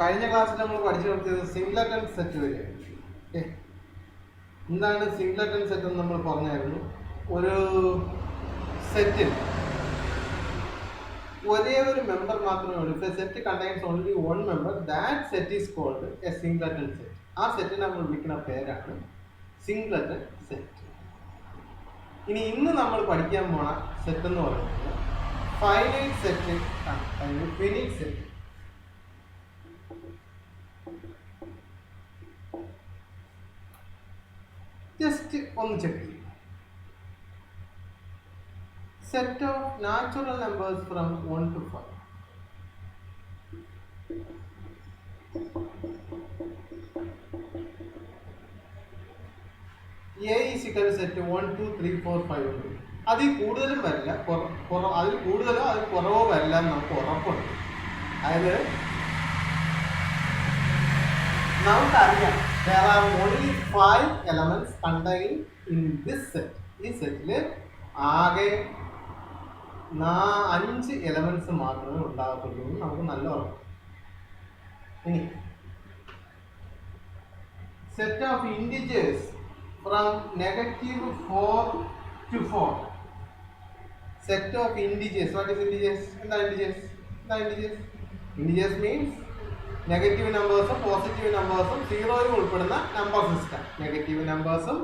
കഴിഞ്ഞ ക്ലാസ്സിൽ നമ്മൾ പഠിച്ചു കൊടുത്തത് സിംഗ്ലറ്റൺ സെറ്റ് വരെ. ഓക്കെ, എന്താണ് സിംഗ്ലറ്റൺ സെറ്റ് എന്ന് നമ്മൾ പറഞ്ഞായിരുന്നു. ഒരു സെറ്റിൽ ഒരേ ഒരു മെമ്പർ മാത്രമേ ഉള്ളൂ. If a set contains only one member, that set is called a singleton set. ആ സെറ്റിനെ നമ്മൾ വിളിക്കുന്ന പേരാണ് സിംഗ്ലറ്റൺ സെറ്റ്. ഇനി ഇന്ന് നമ്മൾ പഠിക്കാൻ പോണ സെറ്റ് എന്ന് പറയുന്നത് ഫൈനൈറ്റ് സെറ്റ് ആണ്. Finite set. ജസ്റ്റ് ഒന്ന് ചെക്ക് ചെയ്യും. Set of natural numbers from 1 to 5. A is equal to set 1, 2, 3, 4, 5 ഉണ്ട്. അതിൽ കൂടുതലും വരില്ല, അതിൽ കൂടുതലോ അതിൽ കുറവോ വരില്ല എന്ന് നമുക്ക് ഉറപ്പുണ്ട്. അതായത് നമുക്കറിയാം there are only 5 elements contained in this set. ഈ സെറ്റിൽ ആകെ 5 എലമെന്റ്സ് മാത്രമേ ഉണ്ടാകത്തുള്ളൂ എന്ന് നമുക്ക് നല്ല ഉറപ്പ്. ഇനി set of integers from -4 to 4. Set of integers. What is integers? Integers means negative numbers, positive numbers, zero ഉൾപ്പെടുന്ന നമ്പർ സിസ്റ്റം. നെഗറ്റീവ് നമ്പേഴ്സും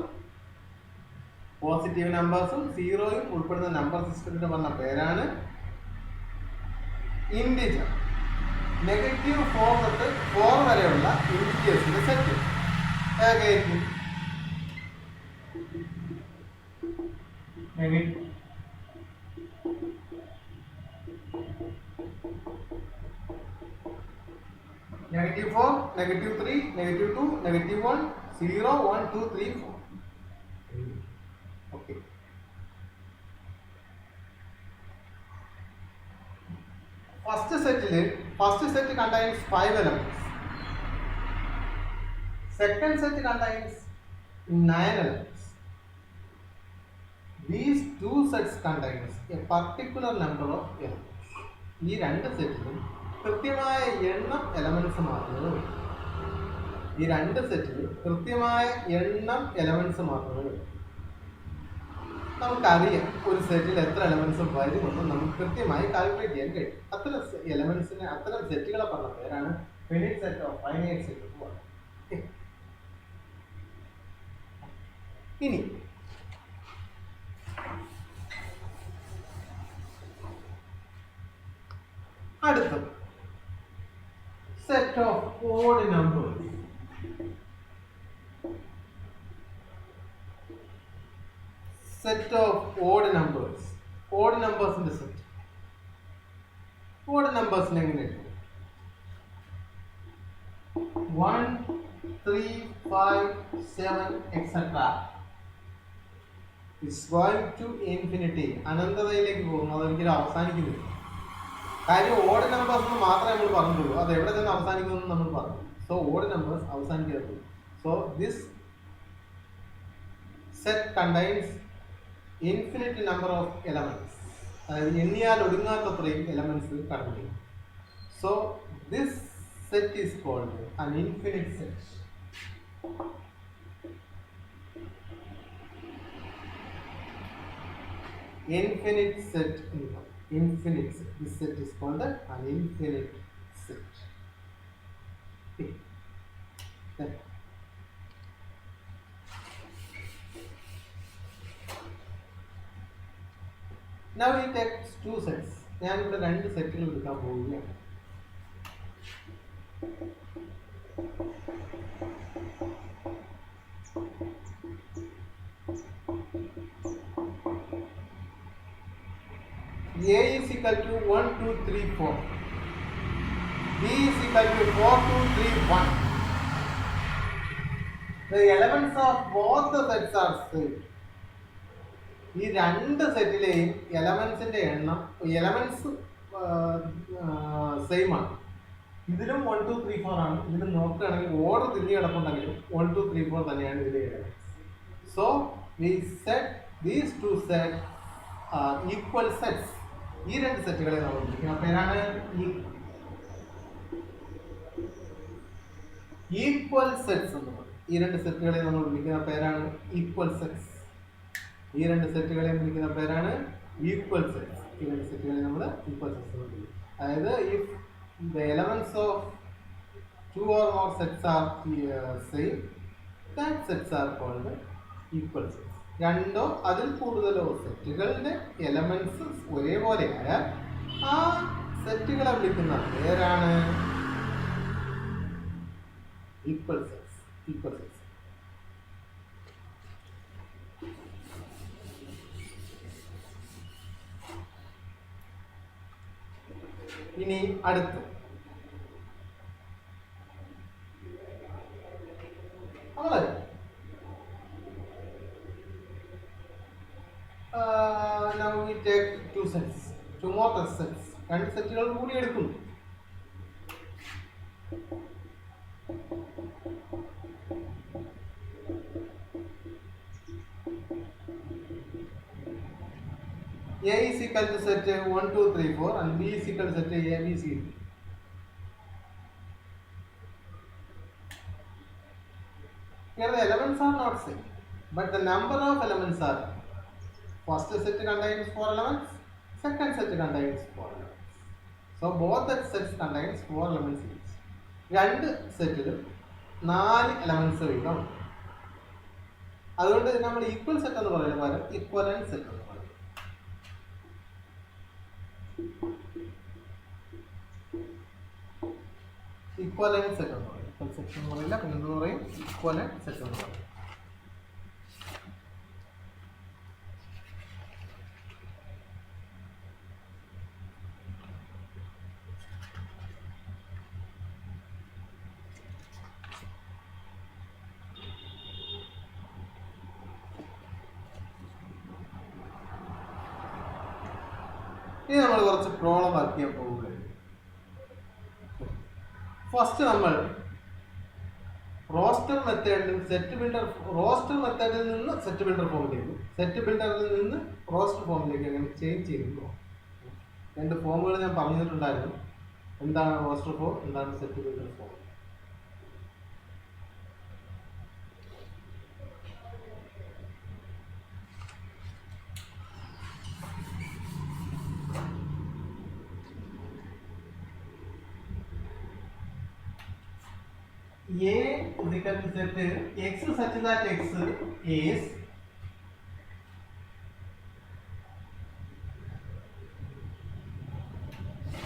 പോസിറ്റീവ് നമ്പേഴ്സും സീറോയും ഉൾപ്പെടുന്ന നമ്പർ സിസ്റ്റത്തിന് പറഞ്ഞ പേരാണ് ഇൻഡിജർ. -4 തൊട്ട് 4 വരെയുള്ള ഇൻഡിജേഴ്സിന്റെ സെറ്റ് ഏതായിരിക്കും? -4, -3, -2, -1, 0, 1, 2, 3, 4. Okay. First set contains 5 elements. Second set contains 9 elements. These two sets contains a particular number of elements. ഈ രണ്ട് സെറ്റിലും കൃത്യമായ എണ്ണം എലമെന്റ്സ് മാത്രമേ ഉള്ളൂ. നമുക്കറിയാം ഒരു സെറ്റിൽ എത്ര എലമെന്റ്സ് വരുമെന്ന് നമുക്ക് കൃത്യമായി കാൽക്കുലേറ്റ് ചെയ്യാൻ കഴിയും. അത്തരം സെറ്റുകളെ പറഞ്ഞ പേരാണ് finite set of finite set എന്ന് പറയുന്നത്. ഇനി അടുത്തത് set of odd numbers. Odd നമ്പേഴ്സിന്റെ സെറ്റ്. ഓഡ് നമ്പേഴ്സിന് എങ്ങനെയാണ്? 1, 3, 5, 7 etc. is going to infinity. അനന്തതയിലേക്ക് പോകുന്നു. അതൊരിക്കലും അവസാനിക്കുന്നില്ല. കാര്യം ഓഡ് നമ്പേഴ്സ് മാത്രമേ നമ്മൾ പറഞ്ഞുള്ളൂ. അത് എവിടെ നിന്ന് അവസാനിക്കുന്നു നമ്മൾ പറഞ്ഞു. സോ ഓഡ് നമ്പേഴ്സ് അവസാനിക്കത്തുള്ളൂ. So this set contains infinite number of elements. അതായത് എണ്ണിയാൽ ഒടുങ്ങാത്തത്രയും എലമെന്റ്സ് കടന്നു. So this set is called an infinite set. Infinite set. This set is called an infinite set. Now we take two sets. ഞാൻ ഇവിടെ രണ്ട് സെറ്റുകൾ എടുക്കാൻ പോവുകയാണ്. A is equal to 1, 2, 3, 4. B is equal to 4, 2, 3, 1. The elements of both the sets are same. ഈ രണ്ട് സെറ്റിലെയും എലമെന്റ്സിന്റെ എണ്ണം same ആണ്. ഇതിലും 1, 2, 3, 4 ആണ്. ഇതിലും നോക്കുകയാണെങ്കിൽ ഓർഡർ തിരിഞ്ഞ് കിടപ്പുണ്ടെങ്കിലും 1, 2, 3, 4 തന്നെയാണ് ഇതിലെ elements. So we set these two set equal sets. ഈ രണ്ട് സെറ്റുകളെ നമ്മൾ വിളിക്കുന്ന പേരാണ് ഈക്വൽ സെറ്റ്സ് എന്ന് പറയും. ഈ രണ്ട് സെറ്റുകളെ നമ്മൾ വിളിക്കുന്ന പേരാണ് ഈക്വൽ സെറ്റ്സ്. ഈ രണ്ട് സെറ്റുകളെ വിളിക്കുന്ന പേരാണ് ഈക്വൽ സെറ്റ്സ്. ഈ രണ്ട് സെറ്റുകളെ നമ്മൾ ഈക്വൽ സെറ്റ്സ് എന്ന് വിളിക്കും. അതായത് if the elements of two or more sets are same, that sets are called equal sets. രണ്ടോ അതിൽ കൂടുതലോ സെറ്റുകളുടെ എലമെന്റ്സ് ഒരേപോലെ ആയാൽ ആ സെറ്റുകളെ വിളിക്കുന്ന പേരാണ് ഈക്വൽ സെറ്റ്സ്. Equal sets. ഇനി അടുത്ത് നമ്മള് now we take two sets, two more sets. രണ്ട് സെറ്റുകൾ കൂടി എടുക്കുന്നു. A is equal to set 1, 2, 3, 4 and B is equal to set A, B, C. Here the elements are not same, but the number of elements are. First set contains 4 elements, second set contains 4 elements. So both the sets contains 4 elements each. രണ്ട് സെറ്റിലും 4 elements വീതം. അതുകൊണ്ട് നമ്മൾ equal set എന്ന് പറയുന്നത് പകരം equivalent set എന്ന് പറയും. Equivalent set എന്ന് പറയും. ഇക്വൽ സെറ്റ് എന്ന് പറയില്ല, പിന്നെ എന്തെന്ന് പറയും? ഇക്വലന്റ് സെറ്റ് എന്ന് പറയും. ഇനി നമ്മൾ കുറച്ച് പ്രോബ്ലം വർക്ക് ചെയ്യാൻ പോകുകയാണ്. ഫസ്റ്റ് നമ്മൾ റോസ്റ്റർ മെത്തേഡിൽ റോസ്റ്റർ മെത്തേഡിൽ നിന്ന് സെറ്റ് ബിൽഡർ ഫോമിലേക്ക്, സെറ്റ് ബിൽഡറിൽ നിന്ന് റോസ്റ്റർ ഫോമിലേക്ക് അങ്ങനെ ചേഞ്ച് ചെയ്യുന്നു. രണ്ട് ഫോമുകൾ ഞാൻ പറഞ്ഞിട്ടുണ്ടായിരുന്നു. എന്താണ് റോസ്റ്റർ ഫോം, എന്താണ് set builder form. A is equal to set x such that x is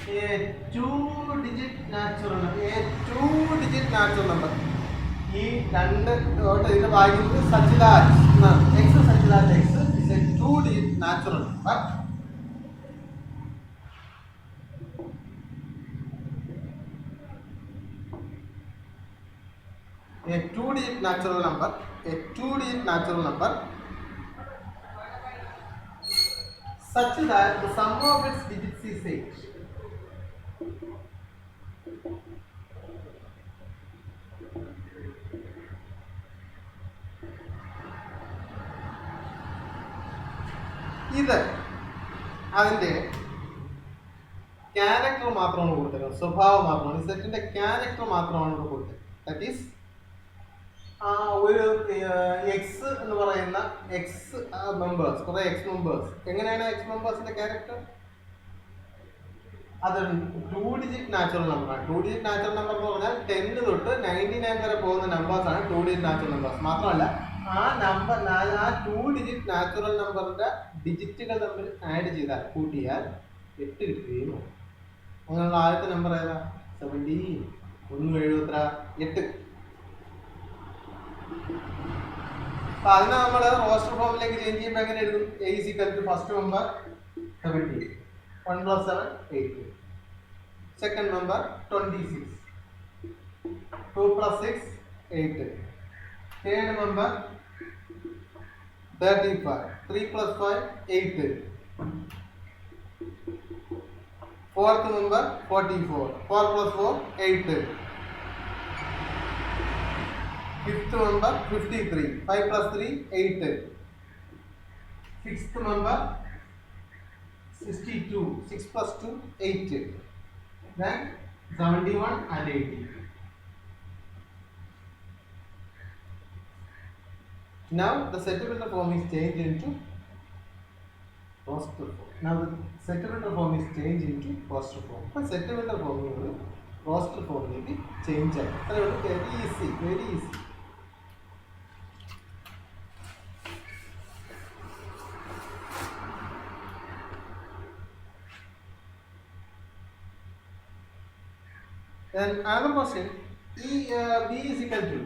a two-digit natural number. ഈ രണ്ട് ഇതിന്റെ വായിക്കുന്നത് such that x such that x is a two-digit natural number. A two-digit natural number such that the sum of its digits is 8. ഇത് അതിന്റെ character മാത്രമാണ് കൊടുത്തത്, സ്വഭാവം മാത്രമാണ്. ഈ സെറ്റിന്റെ ക്യാരക്ടർ മാത്രമാണ് ഇവിടെ കൊടുത്തത്. ദാറ്റ് ഈസ് ഒരു എക്സ് എന്ന് പറയുന്ന എക്സ് മെമ്പേഴ്സ്, കുറെ എക്സ് മെമ്പേഴ്സ്. എങ്ങനെയാണ് എക്സ് മെമ്പേഴ്സിന്റെ ക്യാരക്ടർ? അത് 2 ഡിജിറ്റ് നാച്ചുറൽ നമ്പറാണ്. 2 ഡിജിറ്റ് നാച്ചുറൽ നമ്പർ എന്ന് പറഞ്ഞാൽ 10 തൊട്ട് 99 വരെ പോകുന്ന നമ്പേഴ്സ് ആണ് 2 ഡിജിറ്റ് നാച്ചുറൽ നമ്പേഴ്സ്. മാത്രമല്ല ആ 2 ഡിജിറ്റ് നാച്ചുറൽ നമ്പറിന്റെ ഡിജിറ്റുകൾ തമ്മിൽ ആഡ് ചെയ്താൽ, കൂട്ടിയാൽ 8 കിട്ടുകയും. അങ്ങനെയുള്ള ആദ്യത്തെ നമ്പർ ഏതാ? 17. 8. അപ്പൊ അതിനെ നമ്മൾ റോസ്റ്റർ ഫോമിലേക്ക് ചേഞ്ച് ചെയ്യുമ്പോൾ എങ്ങനെ എഴുതും? A is equal to first member 17, 1 plus 7 8, second member 26, 2 plus 6 8, third member 35, 3 plus 5 8, fourth member 44, 4 plus 4 8, fifth member 53, 5 plus 3 8, sixth member 62, 6 plus 2 8, then 71 and 80. Now the settlement form is changed into roster form. Now the settlement form is changed into roster form. But settlement form is roster form maybe change. Very easy, very easy. Then another question, B is equal to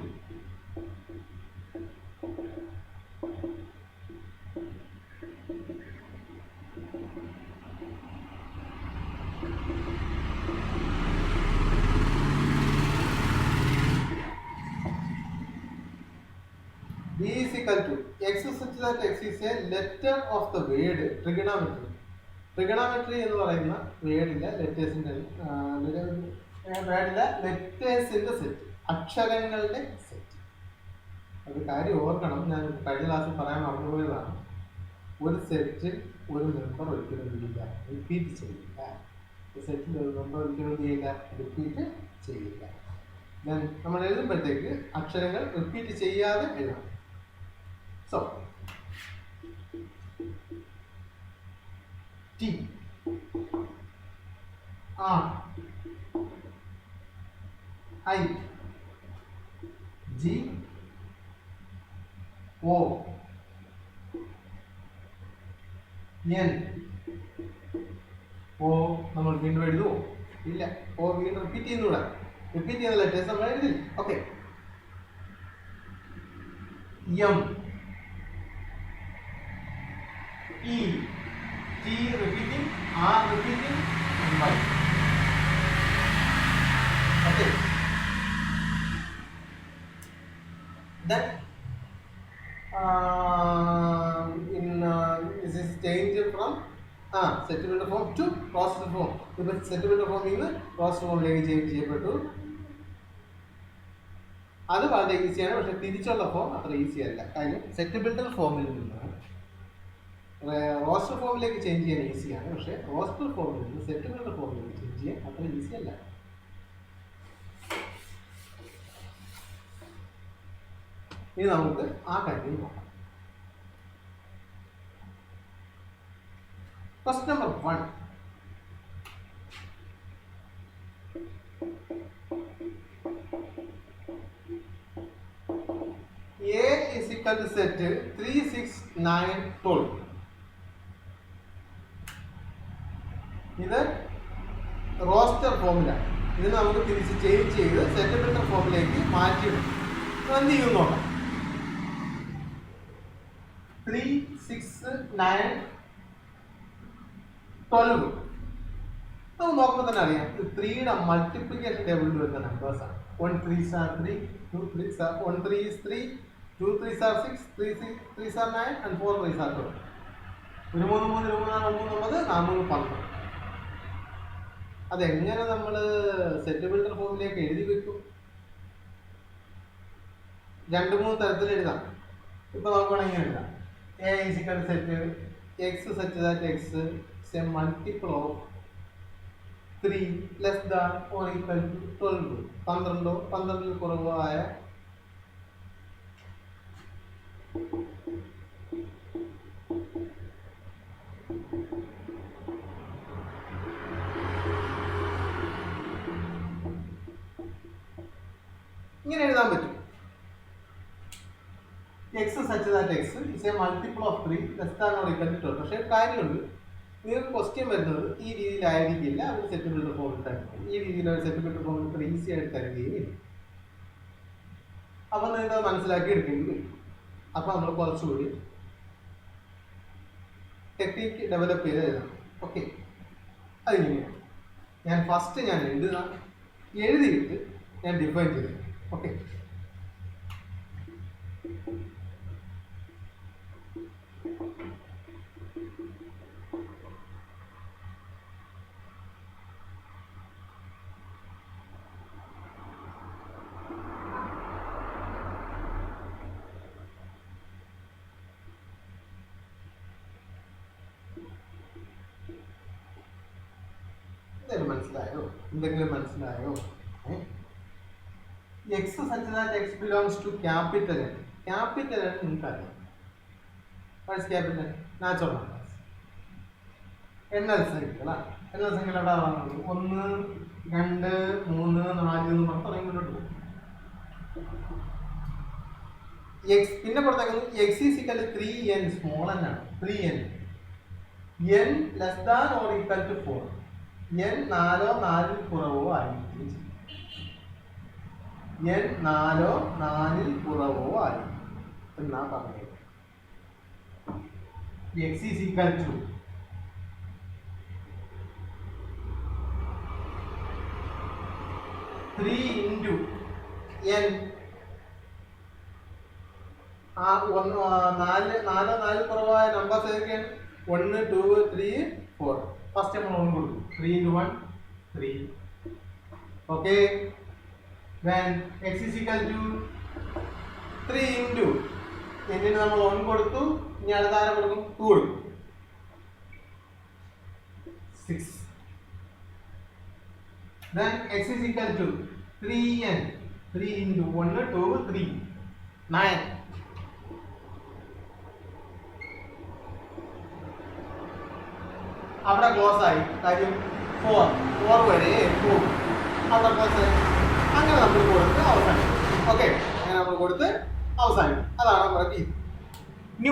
B is equal to x such that x is a letter of the word trigonometry. Trigonometry എന്ന് പറയുന്ന വേർഡില്ല ലെറ്റേഴ്സിന്റെ വേർഡില്ല ലെറ്റേഴ്സിന്റെ set, അക്ഷരങ്ങളുടെ set. അത് കാര്യം ഓർക്കണം, ഞാൻ കഴിഞ്ഞ ക്ലാസ്സിൽ പറയാൻ മറന്നുപോയതാണ്. ഒരു സെറ്റിൽ ഒരു മെമ്പർ ഒരിക്കലും ചെയ്യില്ല, റിപ്പീറ്റ് ചെയ്യില്ല. ഒരു സെറ്റിൽ ഒരു മെമ്പർ ഒരിക്കലും ചെയ്യില്ല, റിപ്പീറ്റ് ചെയ്യില്ല. ഞാൻ നമ്മൾ എഴുതുമ്പോഴത്തേക്ക് അക്ഷരങ്ങൾ റിപ്പീറ്റ് ചെയ്യാതെ എഴുതണം. So T R I G O N O നമ്മൾ വീണ്ടും എഴുതുമോ? ഇല്ല. ഓ വീണ്ടും റിപ്പീറ്റ് ചെയ്യുന്നൂടെ, റിപ്പീറ്റ് ചെയ്യുന്ന ലെറ്റേഴ്സ് നമ്മൾ എഴുതില്ല. Okay. M E T repeating, R repeating, and Y. Okay. Then this is changed from settlement form to roster form. Because settlement form is roster form lake change ചെയ്യപ്പെട്ടു. അത് വളരെ ഈസിയാണ്, പക്ഷെ തിരിച്ചുള്ള form അത്ര easy അല്ല. കാര്യം സെറ്റിൽമെന്റ് ഫോമിൽ നിന്ന് റോസ്റ്റർ ഫോമിലേക്ക് ചേഞ്ച് ചെയ്യാൻ ഈസിയാണ്, പക്ഷെ റോസ്റ്റർ ഫോമിൽ നിന്ന് സെറ്റിൽമെന്റ് ഫോമിലേക്ക് ചേഞ്ച് ചെയ്യാൻ അത്ര ഈസി അല്ല. ഇനി നമുക്ക് ആ കാര്യം നോക്കാം. Question number 1. A is equal to set 3, 6, 9, 12. ഇത് റോസ്റ്റർ ഫോമിലാണ്. ഇത് നമുക്ക് തിരിച്ച് ചേഞ്ച് ചെയ്ത് സെറ്റിൽമെന്റ് ഫോമിലേക്ക് മാറ്റിയിടും. എന്ത് ചെയ്യും നോക്കാം. 3, 6, 9, 12 നമുക്ക് നോക്കുമ്പോൾ തന്നെ അറിയാം, ഇത് 3യുടെ മൾട്ടിപ്ലിക്കേഷൻ ടേബിളിൽ വരുന്ന നമ്പേഴ്സ് ആണ്. 1 3s are 3, 2 3s are 1 3 is 3, 2 3s are 6, 3 3s are 9 and 4 3s are 12. 3 3 3 3 9 4 12. അതെങ്ങനെ നമ്മൾ സെറ്റിൽമെന്റ് ഫോമിലേക്ക് എഴുതി വെക്കും? 2-3 തരത്തിൽ എഴുതാം. ഇപ്പൊ നമുക്ക് വേണമെങ്കിൽ എഴുതാം. A is equal to set x such that x is a multiple of 3 less than or equal to 12. 12 12ൽ കുറവായ ഇങ്ങനെ എഴുതാൻ പറ്റും. x such that x is a multiple of 3 less than or equal to 12. പക്ഷേ കാര്യമുണ്ട്, നിങ്ങൾക്ക് question വരുന്നത് ഈ രീതിയിലായിരിക്കില്ല. അവർ settlement ഫോമിൽ തരും. ഈ രീതിയിലുള്ള സെറ്റിൽമെന്റ് ഫോമിൽ ഇത്ര ഈസി ആയിട്ട് തരുകയും അപ്പം നിങ്ങൾക്ക് അത് മനസ്സിലാക്കി എടുക്കേണ്ടി വരും. അപ്പം നമ്മൾ കുറച്ചുകൂടി ടെക്നിക്ക് ഡെവലപ്പ് ചെയ്ത് എഴുതണം. ഓക്കെ, അതിങ്ങനെയാണ്. ഞാൻ ഫസ്റ്റ് എഴുതിയിട്ട് ഞാൻ ഡിഫൈൻ ചെയ്തു. ഓക്കെ, എന്തെങ്കിലും മനസ്സിലായോ? X such that x belongs to capital N. Capital ആണ് നിങ്ങൾക്കറിയാം. What's capital? Natural numbers. എണ്ണൽ സംഖ്യകളാണ്. എണ്ണൽ സംഖ്യകൾ എവിടെ വന്നത്? 1, 2, 3, 4 എന്ന് പറഞ്ഞ് തുടങ്ങി മുന്നോട്ട് പോകും. പിന്നെ കൊടുത്തേക്കുന്നത് x is equal to 3n small n ആണ്. 3n n less than or equal to 4. n 4 4 കുറവോ ആയിരിക്കും. n 4 4 കുറവോ ആയിരിക്കും എന്നാ പറഞ്ഞത്. x is equal to 3 into n. 4 കുറവായ നമ്പേഴ്സ് ഏതൊക്കെയാണ്? 1, 2, 3, 4. ഫസ്റ്റ് നമ്മൾ 1 കൊടുക്കും. 3 into 1 3. Okay. Then x is equal to 3 into n നമ്മൾ 1 കൊടുത്തു. ഇനി അടുത്ത ആരെ കൊടുക്കും? 2 കൊടുക്കും. 6. Then x is equal to 3n. 3 into 1, 2, 3. 9. അവിടെ ക്ലോസ് ആയി. കാര്യം 4 വരെ പോകും. അവിടെ ക്ലോസ് ആയി. അങ്ങനെ നമ്മൾ കൊടുത്ത് അവസാനിക്കും. ഓക്കെ, അങ്ങനെ നമ്മൾ കൊടുത്ത് അവസാനിക്കും. അതാണ് നമ്മുടെ രീതി. ഇനി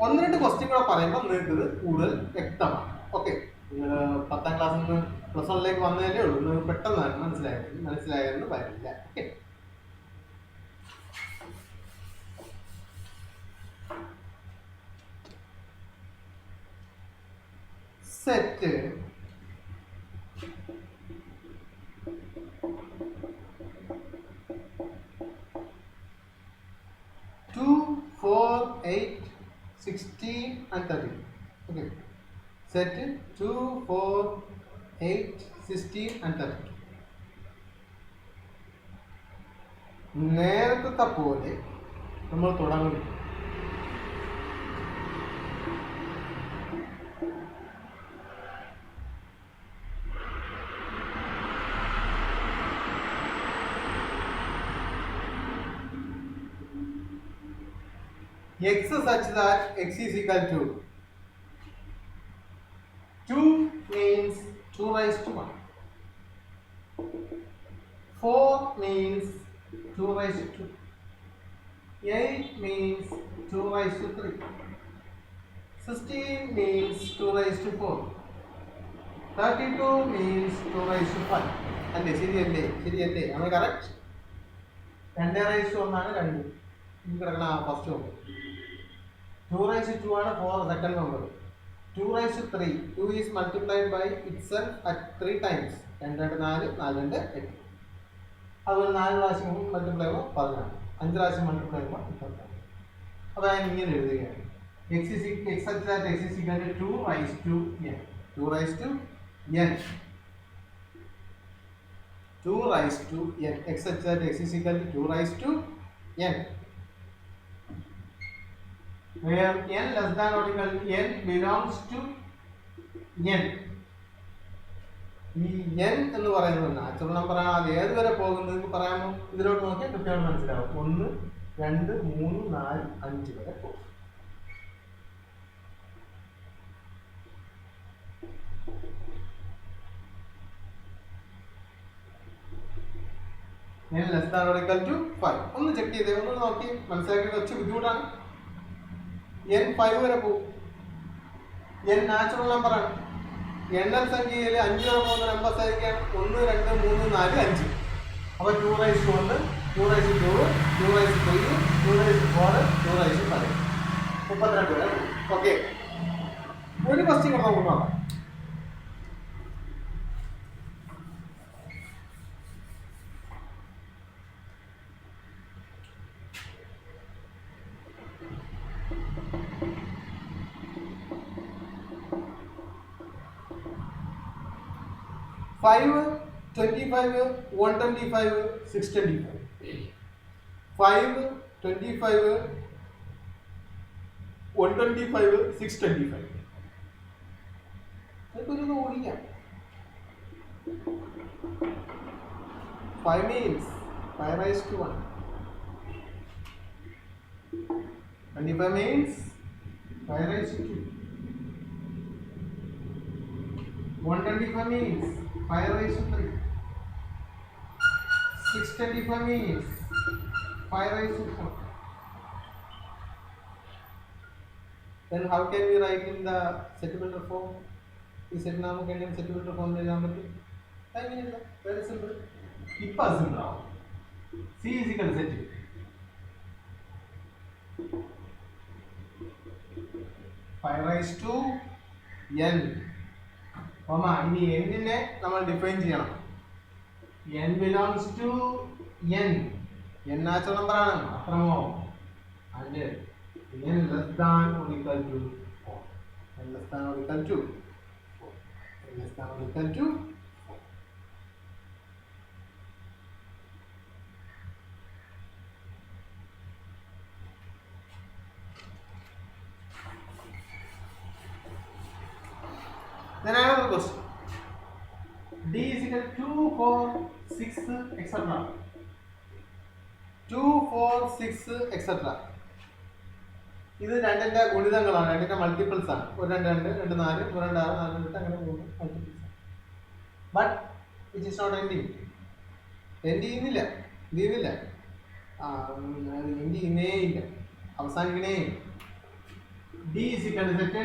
1-2 ക്വസ്റ്റ്യൻ കൂടെ പറയുമ്പോൾ നിങ്ങൾക്ക് ഇത് കൂടുതൽ വ്യക്തമാണ്. ഓക്കെ, നിങ്ങൾ 10ാം ക്ലാസ്സിൽ നിന്ന് +1ലേക്ക് വന്നതല്ലേ ഉള്ളൂ. നിങ്ങൾക്ക് പെട്ടെന്ന് മനസ്സിലായെന്ന് വരില്ല. Okay, set 2, 4, 8, 16 and 13. Okay, set 2, 4, 8, 16 and 13. നേരത്തെ പോലെ നമ്മൾ തുടങ്ങുന്നു. x such that x is equal to 2 means 2 raised to 1. 4 means 2 raised to 2. 8 means 2 raised to 3. 16 means 2 raised to 4. 32 means 2 raised to 5. അല്ലേ? ശരിയല്ലേ? ആണ് കറക്റ്റ്. 2 raised to 1 ആണ് 2. ഈ കിടക്കണ ഫസ്റ്റ് നമ്പർ. 2 raised to 2 ആണ് 4 second number. 2 raised to 3. 2 is multiplied by itself at 3 times. 2 4 4 8. അതുപോലെ 4 പ്രാവശ്യം multiply ചെയ്യുമ്പോൾ 14. 5 പ്രാവശ്യം മൾട്ടിപ്ലൈ ചെയ്യുമ്പോൾ 24. അപ്പോൾ ഞാൻ ഇങ്ങനെ എഴുതുകയാണ്. x such that x is equal to 2 raised to n. 2 raised to n. 2 raised to n. x such that x is equal to 2 raised to n. Where n less than or equal to n belongs to n. ഈ n എന്ന് പറയുന്നത് natural number ആണ്. അത് ഏത് വരെ പോകുന്നത് പറയാമോ? ഇതിലോട്ട് നോക്കിയാൽ കൃത്യമായിട്ട് മനസ്സിലാവും. 1, 2, 3, 4, 5 വരെ പോകും. n less than or equal to 5. ഒന്ന് ചെക്ക് ചെയ്തേ, ഒന്ന് നോക്കി മനസ്സിലാക്കി. കുറച്ച് ബുദ്ധിമുട്ടാണ്. n 5 വരെ പോകും. n നാച്ചുറൽ നമ്പറാണ്. എണ്ണൽ സംഖ്യയിൽ 5 വരെ പോകുന്ന നമ്പേഴ്സ് ആയിരിക്കാം 1, 2, 3, 4, 5. അപ്പോൾ 2 raised to 1, 2 raised to 2, 2 raised to 3, 2 raised to 4, 2 raised to 5. 32 വരെ പോകും. ഓക്കെ, ഒരു ക്വസ്റ്റ്യൻ കൂടെ നമുക്ക് നോക്കാം. Five, 25, 125, 625. 5, 25, 125, 625. ഇതൊരു ഓടിക്കാം. 5 means 5 raised to 1. 25 means 5 raised to 2. 125 means 5 raised to 3. 625 means 5 raised to 4. Then how can we write in the set builder form? ഈ set നമുക്ക് എങ്ങനെ സെറ്റ് ബിൽഡർ ഫോമിൽ എഴുതാൻ പറ്റും? അങ്ങനെയല്ല, വെരി സിമ്പിൾ. ഇപ്പം സിമ്പിൾ ആവും. C is equal set 5 raised to n. ഇനി n-നെ നമ്മൾ ഡിഫൈൻ ചെയ്യണം. n belongs to n. n natural number ആണ്, മാത്രമോ? and n less than or equal to 4. n less than or equal to 4. n less than or equal to 4. Then another question. D is equal to 2, 4, 6, etc. 2, 4, 6, etc. ഇത് രണ്ടിന്റെ ഗുണിതങ്ങളാണ്, രണ്ടിന്റെ multiples ആണ്. 1 2 2 2 4 3 2 6 4 2 അങ്ങനെ പോകുന്നു multiples. But which is not ending. End ചെയ്യുന്നില്ല, എന്ത് ചെയ്യുന്നില്ല, end ചെയ്യുന്നേ ഇല്ല, അവസാനിക്കണേ. D is equal to set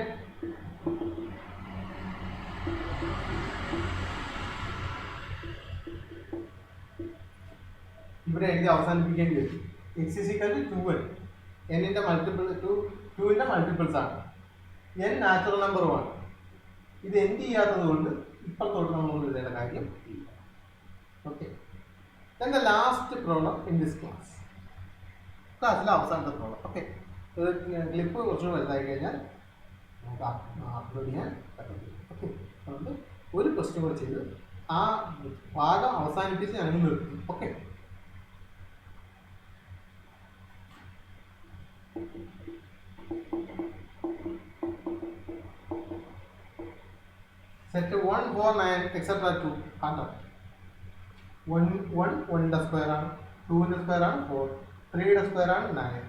ഇവിടെ എഴുതി അവസാനിപ്പിക്കേണ്ടി വരും. X is equal to 2n. എന്നിന്റെ മൾട്ടിപ്പിൾ 2ന്റെ മൾട്ടിപ്പിൾസ് ആണ്. n നാച്ചുറൽ നമ്പറുമാണ്. ഇത് എൻഡ് ചെയ്യാത്തത് കൊണ്ട് ഇപ്പുറത്തോട്ട് നമ്മൾ എഴുതേണ്ട കാര്യം ഇല്ല. Okay. Then the last problem in this class. ക്ലാസ്സിലെ അവസാനത്തെ പ്രോബ്ലം. ഓക്കെ, ക്ലിപ്പ് കുറച്ചുകൂടി വലുതായി കഴിഞ്ഞാൽ നമുക്ക് അപ്ലോഡ് ചെയ്യാൻ പറ്റും. ഓക്കെ, അതുകൊണ്ട് ഒരു ക്വസ്റ്റ്യൻ കൂടെ ചെയ്ത് ആ ഭാഗം അവസാനിപ്പിച്ച് ഞങ്ങൾ നിർത്തും. Okay, set 1 4 9 etc. 2 കണ്ടോ, 1 ന്റെ സ്ക്വയർ ആണ്, 2 ന്റെ സ്ക്വയർ ആണ് 4, 3 ന്റെ സ്ക്വയർ ആണ് 9,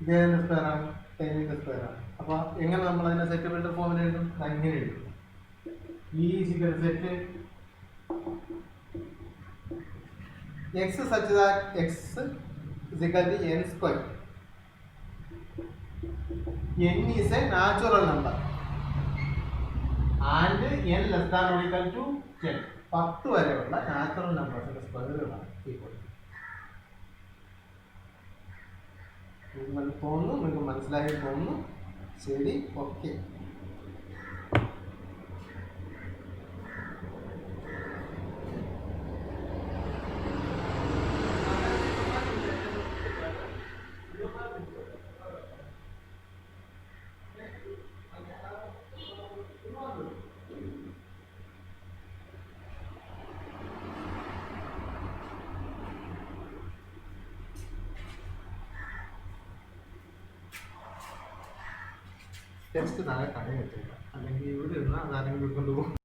ഇതേതിന്റെ സ്ക്വയർ ആണ് 10 ന്റെ സ്ക്വയർ ആണ്. അപ്പോൾ എങ്ങനെ നമ്മൾ അതിനെ സെറ്റ് ബിൽഡർ ഫോമിൽ എഴുതും? അങ്ങനെ എഴുതും. E is equal to set x such that x is equal to n square. n is a natural number and n less than or equal to 10. 10 വരെയുള്ള നാച്ചുറൽ നമ്പേഴ്സിന്റെ സ്ക്വയറുകളാണ് ഈക്വൽ. തോന്നുന്നു നിങ്ങൾക്ക് മനസ്സിലായി തോന്നുന്നു. ശരി, ഓക്കെ. ടെക്സ്റ്റ് താഴെ കടയിൽ വെച്ചേക്കാം, അല്ലെങ്കിൽ ഇവിടെ ഇരുന്നാൽ അതാരെങ്കിലും കൊണ്ടുപോകും.